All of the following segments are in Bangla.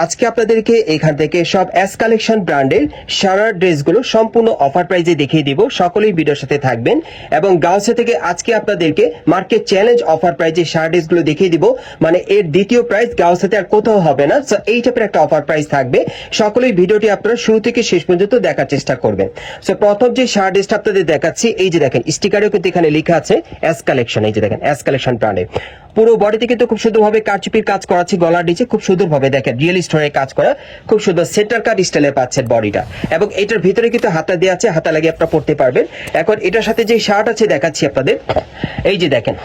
আজকে আপনাদেরকে এখান থেকে সব এস কালেকশন ব্র্যান্ডের সারার ড্রেসগুলো সম্পূর্ণ অফার প্রাইসে দেখিয়ে দিব। সকলেই ভিডিওর সাথে থাকবেন এবং গাউসে থেকে আজকে আপনাদেরকে মার্কেট চ্যালেঞ্জ অফার প্রাইসে সারা ড্রেসগুলো দেখিয়ে দিব। মানে এর দ্বিতীয় প্রাইস গাউসেতে আর কোথাও হবে না। সো এই টাইপের একটা অফার প্রাইস থাকবে। সকলেই ভিডিওটি আপনারা শুরু থেকে শেষ পর্যন্ত দেখার চেষ্টা করবেন। সো প্রথম যে সারা ড্রেসটা আপনাদের দেখাচ্ছি, এই যে দেখেন স্টিকারেও কিন্তু এখানে লেখা আছে এস কালেকশন। এই যে দেখেন এস কালেকশন ব্র্যান্ডের পুরো বডিতে কিন্তু খুব সুন্দরভাবে কারচুপির কাজ করা আছে। গলার নিচে খুব সুন্দরভাবে দেখেন রিয়েল স্টোনের কাজ করা, খুব সুন্দর সেন্টার কাট স্টাইলে পাচ্ছেন বডিটা। এবং এটার ভিতরে কিন্তু হাতা দেওয়া আছে, হাতা লাগিয়ে আপনারা পড়তে পারবেন। এখন এটার সাথে যে শার্ট আছে দেখাচ্ছি আপনাদের। এই যে দেখেন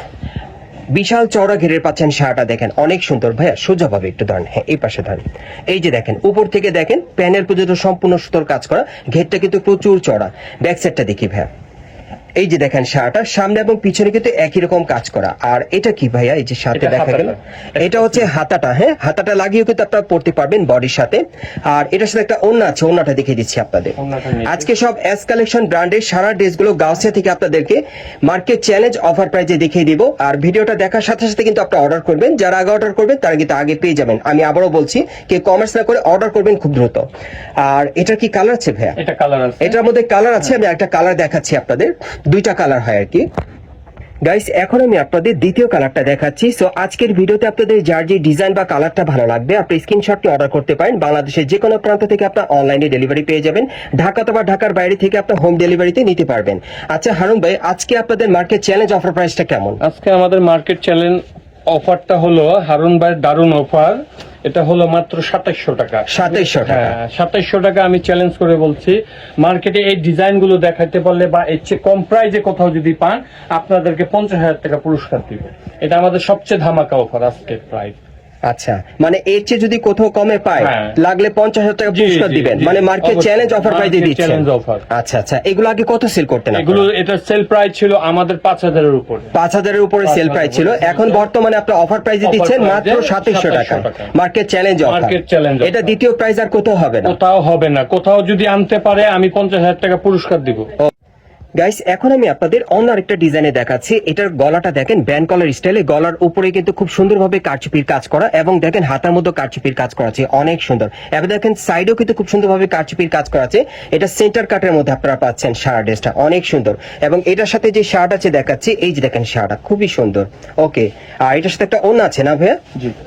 বিশাল চওড়া ঘেরের পাচ্ছেন শার্টটা, দেখেন অনেক সুন্দর। ভাইয়া সোজাভাবে একটু ধরেন, হ্যাঁ এই পাশে ধরেন। এই যে দেখেন উপর থেকে দেখেন প্যানেল পর্যন্ত সম্পূর্ণ সুতোর কাজ করা, ঘেরটা কিন্তু প্রচুর চওড়া। ব্যাক সাইডটা দেখি ভাইয়া, এই যে দেখেন শার্টটা সামনে এবং পিছনে কিন্তু একই রকম কাজ করা। আর এটা কি ভাইয়া, এই যে সাথে দেখা গেল এটা হচ্ছে হাতাটা। হ্যাঁ হাতাটা লাগিয়েও কিন্তু আপনারা পড়তে পারবেন বডির সাথে। আর এটার সাথে একটা ওড়না আছে, ওড়নাটা দেখিয়ে দিচ্ছি আপনাদের। আজকে সব এস কালেকশন ব্র্যান্ডের সারা ড্রেসগুলো গাউসিয়া থেকে আপনাদেরকে মার্কেট চ্যালেঞ্জ অফার প্রাইসে দেখিয়ে দিব। আর ভিডিওটা দেখার সাথে সাথে কিন্তু আপনারা অর্ডার করবেন। যারা আগে অর্ডার করবেন তারা কিন্তু আগে পেয়ে যাবেন। আমি আবারও বলছি, কে কমার্স না করে অর্ডার করবেন খুব দ্রুত। আর এটার কি কালার আছে ভাইয়া? এটা কালার আছে, এটার মধ্যে কালার আছে। আমি একটা কালার দেখাচ্ছি আপনাদের, দুইটা কালার হয় আর কি। গাইস এখন আমি আপনাদের দ্বিতীয় কালারটা দেখাচ্ছি। সো আজকের ভিডিওতে আপনাদের যার যে ডিজাইন বা কালারটা ভালো লাগবে আপনি স্ক্রিনশটটি অর্ডার করতে পারেন। বাংলাদেশের যে কোনো প্রান্ত থেকে আপনার অনলাইনে ডেলিভারি পেয়ে যাবেন। ঢাকা অথবা ঢাকার বাইরে থেকে আপনার হোম ডেলিভারিতে নিতে পারবেন। আচ্ছা হারুন ভাই, আজকে আপনাদের মার্কেট চ্যালেঞ্জ অফার প্রাইসটা কেমন? আজকে আমাদের মার্কেট চ্যালেঞ্জ অফারটা হলো হারুন ভাইয়ের দারুণ অফার। এটা হলো মাত্র 2700 টাকা। 2700 টাকা? হ্যাঁ 2700 টাকা। আমি চ্যালেঞ্জ করে বলছি, মার্কেটে এই ডিজাইন গুলো দেখাতে পারলে বা এর চেয়ে কম প্রাইজে কোথাও যদি পান আপনাদেরকে 50,000 টাকা পুরস্কার দিবে। এটা আমাদের সবচেয়ে ধামাকা অফার আজকের প্রাইস। আচ্ছা, মানে এর চেয়ে যদি কোথাও কমে পায় লাগলে 50,000 টাকা পুরস্কার দিবেন, মানে মার্কেট চ্যালেঞ্জ অফার প্রাইসে দিচ্ছেন। আচ্ছা আচ্ছা, এগুলো আগে কত সেল করতেন? এগুলো এটা সেল প্রাইস ছিল আমাদের 5,000 এর উপরে। 5,000 এর উপরে সেল প্রাইস ছিল। এখন বর্তমানে আপনি অফার প্রাইসে দিচ্ছেন মাত্র 2700 টাকা। Market challenge offer. Market challenge এটা দ্বিতীয় প্রাইস আর কোথাও হবে না। কোথাও হবে না। কোথাও যদি আনতে পারে আমি 50,000 টাকা পুরস্কার দিব। গাইস এখন আমি আপনাদের অন্য আরেকটা ডিজাইনে দেখাচ্ছি। এটার গলাটা দেখেন ব্যান্ড কলার স্টাইলে, গলার উপরে কিন্তু খুব সুন্দরভাবে কারচুপির কাজ করা এবং দেখেন হাতার মধ্যে কারচুপির কাজ করা আছে, অনেক সুন্দর। এবং দেখেন সাইডেও কিন্তু খুব সুন্দরভাবে কারচুপির কাজ করা আছে। এটা সেন্টার কাটের মধ্যে আপনারা পাচ্ছেন সারা ড্রেসটা, অনেক সুন্দর। এবং এটার সাথে যে শার্ট আছে দেখাচ্ছি, এই যে দেখেন শার্টটা খুবই সুন্দর। ওকে, আর এটার সাথে একটা ওড়না আছে না ভাইয়া?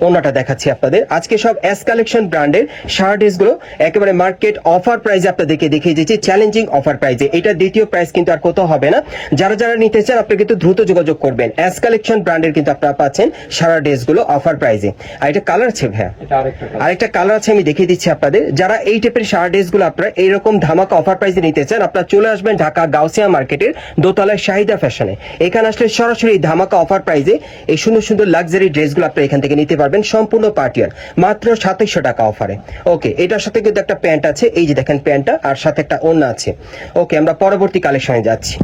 ওড়নাটা দেখাচ্ছি আপনাদের। আজকে সব এস কালেকশন ব্র্যান্ডের শার্ট ড্রেসগুলো একেবারে মার্কেট অফার প্রাইসে আপনাদেরকে দেখিয়ে দিচ্ছি, চ্যালেঞ্জিং অফার প্রাইসে। এটা দ্বিতীয় প্রাইস কিন্তু আর কোথাও হবে না। যারা যারা নিতে চান আপনি কিন্তু দ্রুত যোগাযোগ করবেন। এস কালেকশন ব্র্যান্ডের কিন্তু আপনারা পাচ্ছেন সারা ড্রেসগুলো অফার প্রাইসে। আর এটা কালার আছে ভাইয়া? আরেকটা কালার আছে, আমি দেখিয়ে দিচ্ছি আপনাদের। যারা এই টাইপের সারা ড্রেসগুলো আপনারা এইরকম ধামাকা অফার প্রাইসে নিতে চান আপনারা চলে আসবেন ঢাকা গাউসিয়া মার্কেটের দোতলায় শাহিদা ফ্যাশনে। এখানে আসলে সরাসরি ধামাকা অফার প্রাইসে এই সুন্দর সুন্দর লাক্সারি ড্রেসগুলো আপনারা এখান থেকে নিতে পারবেন সম্পূর্ণ পার্টিয়ার মাত্র 2700 টাকা অফারে। ওকে, এটার সাথে কিন্তু একটা প্যান্ট আছে, এই যে দেখেন প্যান্টটা, আর সাথে একটা ওড়না আছে। ওকে, আমরা পরবর্তী কালেকশনে যাচ্ছি।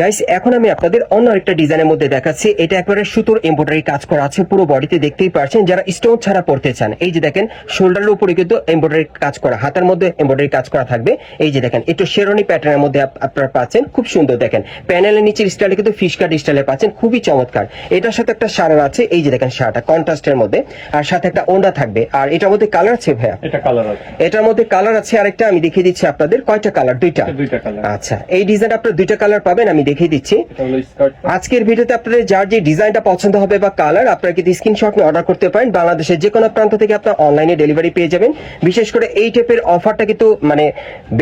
গাইস এখন আমি আপনাদের অন্য আরেকটা ডিজাইনের মধ্যে দেখাচ্ছি। এটা একবারে সুতোর এমব্রয়ডারি কাজ করা আছে পুরো বডিতে, দেখতেই পাচ্ছেন। যারা স্টোন ছাড়া পড়তে চান, এই যে দেখেন শোল্ডারের উপরে কিন্তু এমব্রয়ডারি কাজ করা, হাতের মধ্যে এমব্রয়ডারি কাজ করা থাকবে। এই যে দেখেন একটু শেরনি প্যাটার্নের মধ্যে আপনারা পাচ্ছেন, খুব সুন্দর। দেখেন প্যানেলের নিচের স্টাইলে কিন্তু ফিশ কাট স্টাইলে পাচ্ছেন, খুবই চমৎকার। এটার সাথে একটা শাড়ি আছে, এই যে দেখেন শাড়িটা কন্ট্রাস্টের মধ্যে, আর সাথে একটা ওড়না থাকবে। আর এটার মধ্যে কালার আছে ভাইয়া? এটা কালার আছে, এটার মধ্যে কালার আছে আরেকটা, আমি দেখিয়ে দিচ্ছি আপনাদের। কয়টা কালার? দুইটা কালার। আচ্ছা, এই ডিজাইন আপনারা দুইটা কালার পাবেন, আমি দেখিয়ে দিচ্ছি। আজকের ভিডিওতে আপনাদের যার যে ডিজাইনটা পছন্দ হবে বা কালার আপনারা কিন্তু স্ক্রিনশট নিয়ে অর্ডার করতে পারেন। বাংলাদেশের যে কোনো প্রান্ত থেকে আপনারা অনলাইনে ডেলিভারি পেয়ে যাবেন। বিশেষ করে এই টাইপের অফারটা কিন্তু মানে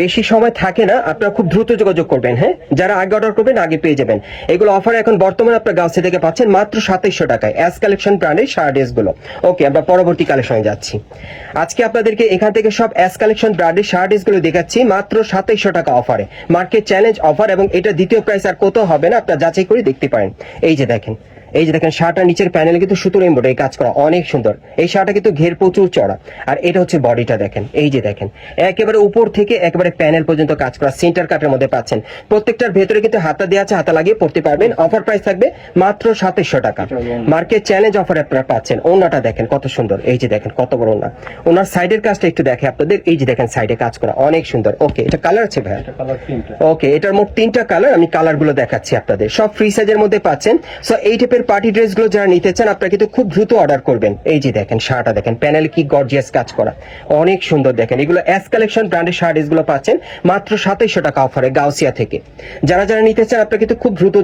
বেশি সময় থাকে না, আপনারা খুব দ্রুত যোগাযোগ করবেন। হ্যাঁ, যারা আগে অর্ডার করবেন আগে পেয়ে যাবেন। এগুলো অফার এখন বর্তমানে আপনারা গাউসিয়া থেকে পাচ্ছেন মাত্র 2700 টাকায় এস কালেকশন ব্র্যান্ডের শার্ট ড্রেসগুলো। ওকে, আমরা পরবর্তী কালেকশনে যাচ্ছি। আজকে আপনাদেরকে এখান থেকে সব এস কালেকশন ব্র্যান্ডের শার্ট ড্রেসগুলো দেখাচ্ছি মাত্র 2700 টাকা অফারে, মার্কেট চ্যালেঞ্জ অফার। এবং এটা দ্বিতীয় প্রাইস আর কোথাও হবে না, আপনারা যাচাই করে দেখতে পারেন। এই যে দেখেন, এই যে দেখেন শার্টটা নিচের প্যানেলে কিন্তু সুতোর এমব্রয়ডারি কাজ করা, অনেক সুন্দর। এই শার্টটা কিন্তু ঘের প্রচুর চড়া। আর এটা হচ্ছে বডিটা, দেখেন এই যে দেখেন একেবারে উপর থেকে একেবারে প্যানেল পর্যন্ত কাজ করা, সেন্টার কাটের মধ্যে পাচ্ছেন। প্রত্যেকটার ভেতরে কিন্তু হাতা দেওয়া আছে, হাতা লাগিয়ে পড়তে পারবেন। অফার প্রাইস থাকবে মাত্র 2700 টাকা, মার্কেট চ্যালেঞ্জ অফারে আপনারা পাচ্ছেন। ওড়নাটা দেখেন কত সুন্দর, এই যে দেখেন কত বড় ওড়না। ওনার সাইডের কাজটা একটু দেখে আপনাদের, এই যে দেখেন সাইডে কাজ করা, অনেক সুন্দর। ওকে, এটা কালার আছে ভাই? ওকে, এটার মোট 3টা কালার, আমি কালারগুলো দেখাচ্ছি আপনাদের। সব ফ্রি সাইজের মধ্যে পাচ্ছেন। সো এই টাইপের আমাদের পার্টি ড্রেসগুলো যারা নিতে চান আপনারা কিন্তু খুব দ্রুত অর্ডার করবেন। এই যে দেখেন শার্টটা দেখেন, প্যানেলে কি গর্জিয়াস কাজ করা, অনেক সুন্দর দেখেন। এগুলো এস কালেকশন ব্র্যান্ডের শার্ট গুলো পাচ্ছেন মাত্র 2700 টাকা অফারে গাউসিয়া থেকে। যারা যারা নিতে চান আপনারা কিন্তু খুব দ্রুত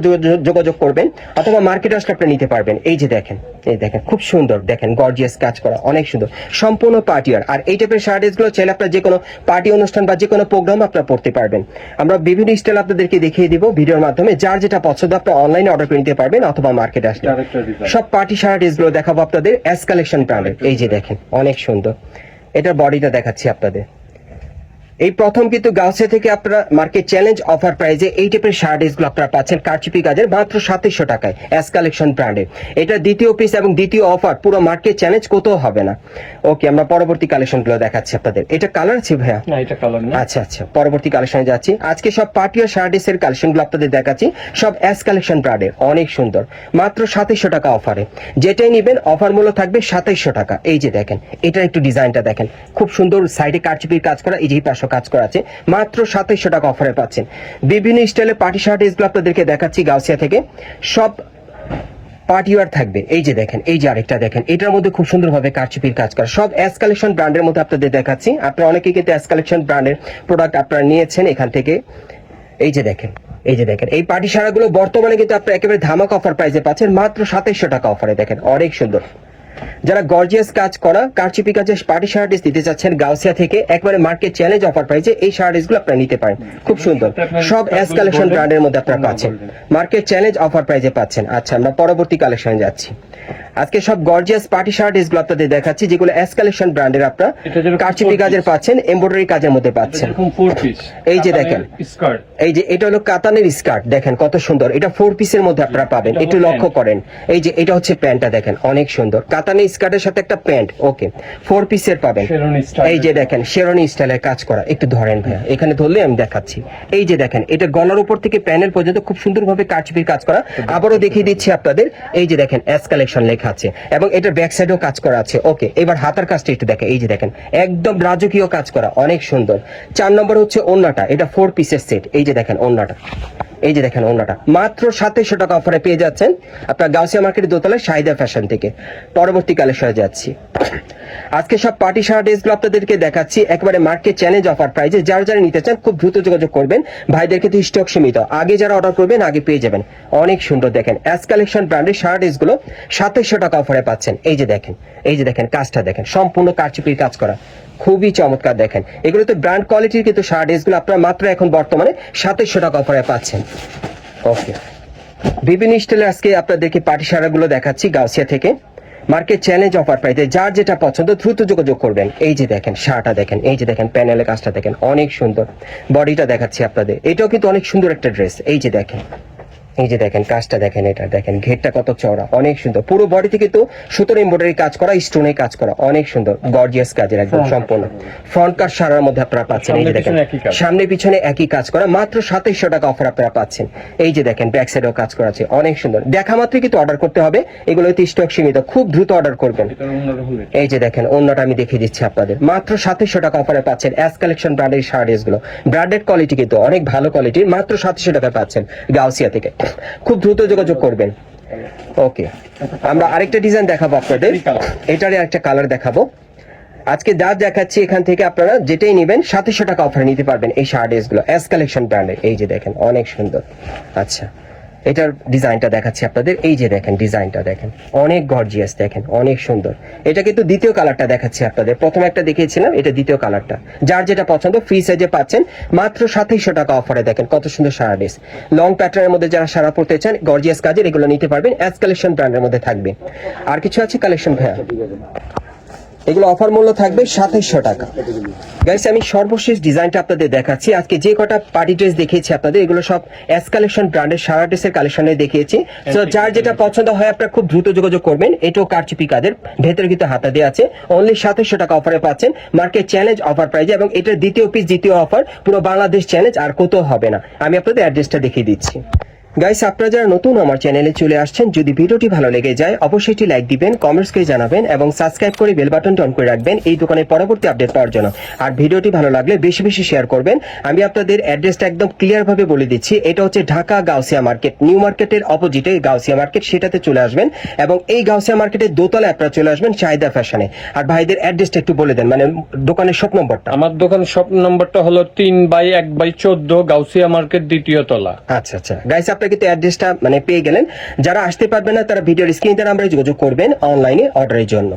যোগাযোগ করবেন, অথবা মার্কেটে আসলে আপনি নিতে পারবেন। এই যে দেখেন, এই দেখেন খুব সুন্দর দেখেন, গর্জিয়াস কাজ করা, অনেক সুন্দর, সম্পূর্ণ পার্টিয়ার। আর এই টাইপের শার্ট গুলো চাইলে আপনার যে কোনো পার্টি অনুষ্ঠান বা যে কোনো প্রোগ্রাম আপনারা পড়তে পারবেন। আমরা বিভিন্ন স্টাইল আপনাদেরকে দেখিয়ে দিব ভিডিওর মাধ্যমে, যার যেটা পছন্দ আপনারা অনলাইনে অর্ডার করে নিতে পারবেন অথবা মার্কেটে আসলে। সব পার্টি শার্ট গুলো দেখাবো আপনাদের এস কালেকশন ব্র্যান্ডের। এই যে দেখেন অনেক সুন্দর, এটার বডিটা দেখাচ্ছি আপনাদের। এই প্রথম কিন্তু গাউসিয়া থেকে আপনারা মার্কেট চ্যালেঞ্জ অফার প্রাইজে এই টাইপের শার্ট গুলো আপনারা পাচ্ছেন কারচুপি কাজের মাত্র 2700 টাকায় এস কালেকশন ব্র্যান্ডে। এটা দ্বিতীয় পিস এবং দ্বিতীয় অফার, পুরো মার্কেট চ্যালেঞ্জ কোথাও হবে না। ওকে, আমরা পরবর্তী কালেকশন গুলো দেখাচ্ছি আপনাদের। এটা কালার আছে ভাইয়া? না, এটা কালার না। আচ্ছা আচ্ছা, পরবর্তী কালেকশনে যাচ্ছি। আজকে সব পার্টিয়ার শার্ট এর কালেকশন গুলো আপনাদের দেখাচ্ছি, সব এস কালেকশন ব্র্যান্ডের, অনেক সুন্দর, মাত্র 2700 টাকা অফারে। যেটাই নিবেন অফার মূল্য থাকবে 2700 টাকা। এই যে দেখেন, এটার একটু ডিজাইনটা দেখেন, খুব সুন্দর, সাইডে কারচুপির কাজ করা, এই যে পাশে কাজ করা আছে, মাত্র 2700 টাকা অফারে পাচ্ছেন। বিভিন্ন স্টাইলের পার্টি শার্ট গুলো আপনাদেরকে দেখাচ্ছি গাউসিয়া থেকে, সব পার্টিওয়ার থাকবে। এই যে দেখেন, এই যে আরেকটা দেখেন, এটার মধ্যে খুব সুন্দরভাবে কারচুপির কাজ করা, সব এস কালেকশন ব্র্যান্ডের মধ্যে আপনাদের দেখাচ্ছি। আপনারা অনেকেই কিন্তু এস কালেকশন ব্র্যান্ডের প্রোডাক্ট আপনারা নিয়েছেন এখান থেকে। এই যে দেখেন, এই যে দেখেন, এই পার্টি শাড়িগুলো বর্তমানে কিন্তু আপনারা একেবারে ধামাকা অফার প্রাইসে পাচ্ছেন মাত্র 2700 টাকা অফারে। দেখেন অনেক সুন্দর, যারা গর্জিয়াস কাজ করা কারচুপি কাজের পার্টি শার্ট দিতে চাচ্ছেন গাউসিয়া থেকে একবারে মার্কেট চ্যালেঞ্জ অফার প্রাইসে এই শার্ট গুলো আপনারা নিতে পারেন, খুব সুন্দর, সব এস কালেকশন ব্র্যান্ডের মধ্যে আপনারা পাচ্ছেন, মার্কেট চ্যালেঞ্জ অফার প্রাইসে পাচ্ছেন। আচ্ছা, আমরা পরবর্তী কালেকশনে যাচ্ছি। আজকে সব গর্জিয়াস পার্টি শার্ট গুলো আপনাদের দেখাচ্ছি, যেগুলো এস কালেকশন ব্র্যান্ডের আপনারা কারচুপি কাজের পাচ্ছেন, এমব্রয়ডারি কাজের মধ্যে পাচ্ছেন। এই যে দেখেন, এই যে এটা হলো কাতানের স্কার্ট, দেখেন কত সুন্দর, এটা 4 পিসের মধ্যে আপনারা পাবেন, একটু লক্ষ্য করেন। এই যে এটা হচ্ছে প্যান্টটা, দেখেন অনেক সুন্দর, কাতানের স্কার্টের সাথে একটা প্যান্ট, ওকে 4 পিসের পাবেন। এই যে দেখেন শেরনি স্টাইলের কাজ করা, একটু ধরেন ভাইয়া, এখানে ধরলে আমি দেখাচ্ছি। এই যে দেখেন, এটা গলার উপর থেকে প্যানেল পর্যন্ত খুব সুন্দরভাবে কারচুপির কাজ করা। আবারও দেখিয়ে দিচ্ছি আপনাদের, এই যে দেখেন এস কালেকশন লেখা আছে এবং এটার ব্যাক সাইডেও কাজ করা আছে। ওকে, এবার হাতার কাজটা একটু দেখেন, এই যে দেখেন একদম রাজকীয় কাজ করা, অনেক সুন্দর। 4 নম্বর হচ্ছে ওড়নাটা, এটা 4 পিসের সেট। এই যে দেখেন ওড়নাটা, এই যে দেখেন ওড়নাটা মাত্র 2700 টাকা অফারে পেয়ে যাচ্ছেন আপনার গাউসিয়া মার্কেটের দোতলায় শাহিদা ফ্যাশন থেকে। পরবর্তী কালেকশনে যাচ্ছি। আজকে সব পার্টি শার্ট গুলো আপনাদেরকে দেখাচ্ছি একবারে মার্কেট চ্যালেঞ্জ অফার প্রাইসে। যারা যারা নিতে চান খুব দ্রুত যোগাযোগ করবেন, ভাইদের কিন্তু স্টক সীমিত, আগে যারা অর্ডার করবেন আগে পেয়ে যাবেন। অনেক সুন্দর দেখেন এস কালেকশন ব্র্যান্ডের শার্ট গুলো 2700 টাকা অফারে পাচ্ছেন। এই যে দেখেন, এই যে দেখেন কাজটা দেখেন, সম্পূর্ণ কারচুপির কাজ করা, খুবই চমৎকার দেখেন। এগুলো তো ব্র্যান্ড কোয়ালিটির কিন্তু শার্ট গুলো আপনারা মাত্র এখন বর্তমানে 2700 টাকা অফারে পাচ্ছেন। ওকে, বিভিন্ন স্টাইলে আজকে আপনাদেরকে পার্টি শার্ট গুলো দেখাচ্ছি গাউসিয়া থেকে মার্কেট চ্যালেঞ্জ অফার প্রাইসে। যার যেটা পছন্দ দ্রুত যোগাযোগ করবেন। এই যে দেখেন শার্টটা দেখেন, এই যে দেখেন প্যানেলের কাজটা দেখেন, অনেক সুন্দর, বডিটা দেখাচ্ছি আপনাদের, এটাও কিন্তু অনেক সুন্দর একটা ড্রেস। এই যে দেখেন, এই যে দেখেন কাজটা দেখেন, এটা দেখেন ঘেরটা কত চওড়া, অনেক সুন্দর, পুরো বডিতে কিন্তু সুতোর এমব্রয়ডারি কাজ করা, স্টোনে কাজ করা, অনেক সুন্দর গর্জিয়াস কাজের একদম সম্পূর্ণ ফ্রন্ট কাট সারার মধ্যে আপনারা পাচ্ছেন। এই যে দেখেন সামনে পিছনে একই কাজ করা, মাত্র 2700 টাকা অফার আপনারা পাচ্ছেন। এই যে দেখেন ব্যাক সাইডেও কাজ করা আছে, অনেক সুন্দর, দেখা মাত্রই কিন্তু অর্ডার করতে হবে, এগুলোতে স্টক সীমিত, খুব দ্রুত অর্ডার করবেন। এই যে দেখেন অন্যটা আমি দেখিয়ে দিচ্ছি আপনাদের, মাত্র 2700 টাকা অফারে পাচ্ছেন এস কালেকশন ব্র্যান্ডের শার্ট গুলো, ব্র্যান্ডেড কোয়ালিটি কিন্তু অনেক ভালো কোয়ালিটির, মাত্র 2700 টাকা পাচ্ছেন গাউসিয়া থেকে, খুব দ্রুত যোগাযোগ করবেন। ওকে, আমরা আরেকটা ডিজাইন দেখাবো আপনাদের, এটারই আরেকটা কালার দেখাবো। আজকে যা দেখাচ্ছি এখান থেকে আপনারা যেটাই নেবেন 2700 টাকা অফারে নিতে পারবেন এই শার্ট গুলো এস কালেকশন ব্র্যান্ডের। এই যে দেখেন অনেক সুন্দর। আচ্ছা, এটার ডিজাইনটা দেখাচ্ছি আপনাদের, এই যে দেখেন ডিজাইনটা দেখেন অনেক গর্জিয়াস, দেখেন অনেক সুন্দর। এটা কিন্তু দ্বিতীয় কালারটা দেখাচ্ছি আপনাদের, প্রথমে একটা দেখিয়েছিলাম, এটা দ্বিতীয় কালারটা। যার যেটা পছন্দ ফ্রি সাইজে পাচ্ছেন মাত্র 2700 টাকা অফারে। দেখেন কত সুন্দর সারা ড্রেস, লং প্যাটার্নের মধ্যে যারা সারা পড়তে চান গর্জিয়াস কাজের, এগুলো নিতে পারবেন, এস কালেকশন ব্র্যান্ডের মধ্যে থাকবে। আর কিছু আছে কালেকশন ভাইয়া? এগুলো অফার মূল্য থাকবে 2700 টাকা। গাইস, আমি সর্বশেষ ডিজাইনটা আপনাদের দেখাচ্ছি। আজকে যে কটা পার্টি ড্রেস দেখিয়েছি আপনাদের, এগুলো সব এস কালেকশন ব্র্যান্ডের সারা ড্রেসের কালেকশনে দেখিয়েছি। তো যার যেটা পছন্দ হয় আপনারা খুব দ্রুত যোগাযোগ করবেন। এটাও কারচুপি কাজের, ভেতরে কিন্তু হাতা দেওয়া আছে, অনলি 2700 টাকা অফারে পাচ্ছেন মার্কেট চ্যালেঞ্জ অফার প্রাইজে, এবং এটার দ্বিতীয় পিস দ্বিতীয় অফার, পুরো বাংলাদেশ চ্যালেঞ্জ, আর কোথাও হবে না। আমি আপনাদের অ্যাড্রেসটা দেখিয়ে দিচ্ছি। গাইস, আপনারা যারা নতুন আমার চ্যানেলে চলে আসছেন, যদি ভিডিওটি ভালো লেগে যায় অবশ্যই একটি লাইক দিবেন, কমেন্টস করে জানাবেন এবং সাবস্ক্রাইব করে বেল বাটনটি অন করে রাখবেন এই দোকানের পরবর্তী আপডেট পাওয়ার জন্য। আর ভিডিওটি ভালো লাগলে বেশি বেশি শেয়ার করবেন। আমি আপনাদের অ্যাড্রেসটা একদম ক্লিয়ার ভাবে বলে দিচ্ছি, এটা হচ্ছে ঢাকা গাউসিয়া মার্কেট, নিউ মার্কেটের অপোজিটে গাউসিয়া মার্কেট, সেটাতে চলে আসবেন এবং এই গাউসিয়া মার্কেটের দোতলায় আপনারা চলে আসবেন চাহিদা ফ্যাশনে। আর ভাইদের অ্যাড্রেসটা একটু বলে দেন, মানে দোকানের শপ নম্বরটা। আমার দোকান শপ নম্বরটা হলো 3/1/14 গাউসিয়া মার্কেট, দ্বিতীয় তলা। আচ্ছা আচ্ছা গাইস, আপনারা কিন্তু অ্যাড্রেসটা মানে পেয়ে গেলেন। যারা আসতে পারবেন না তারা ভিডিওর স্ক্রিনে নাম্বারে যোগাযোগ করবেন অনলাইনে অর্ডারের জন্য।